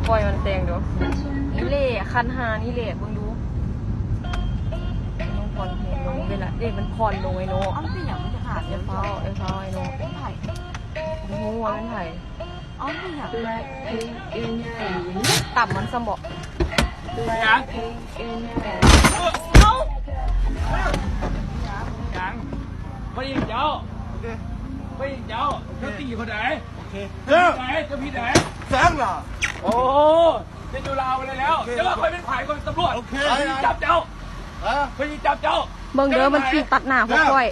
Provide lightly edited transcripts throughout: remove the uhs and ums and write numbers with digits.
ปล่อยมันแตงดูนี่เล่คันหานี่เล่มึงดูน้องผ่อนเพลงลงเวลาเด็กมันผ่อนลงไอ้โน่อ้อมเป็นอย่างมันจะขาดไอ้เฝ้าไอ้โน่โอ้โหว่าเป็นไผ่อ้อมเป็นอย่างต่ำมันสมองยังไม่ยิงเจ้าไม่ยิงเจ้าเจ้าตีคนไหนเจ้าไหนเจ้าพี่ไหนแสงเหรอโอ้จะอยู่ลาวไปเลยแล้วจะว่าใครเป็นฝ่ายคนตำรวจจับเจ้าไปจับเจ้าเบิ่งเด้อมันขี่ตัดหน้าพวกก้อย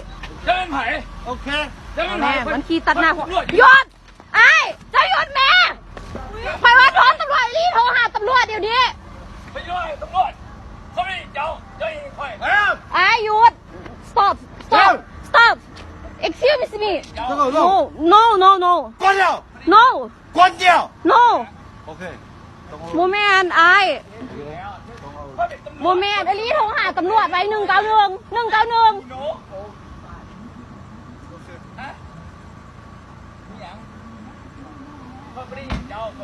จะเป็นไผ่โอเคจะเป็นแม่ ไผ่ มันขี่ตัดหน้าพวกหยุดไอ้เจ้าหยุดแม่ไปว่าท้องตำรวจรีโทรหาตำรวจเดี๋ยวนี้ไปด้วยตำรวจเขาไม่เจ้าเจ้าเองใครไอ้หยุด stop excuse me no关掉 no 关掉 no OK โมแมนไอ้โมแมนไอ้ลีโทรหาตำรวจไว้191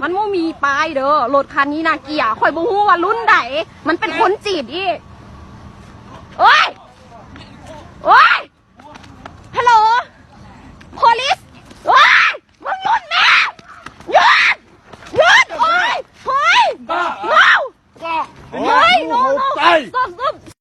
มันไม่มีป้ายเด้อรถคันนี้นาเกียข่อยบ่ฮู้ว่ารุ่นไหนมันเป็นคนจีดอีโอ้ยฮัลโหล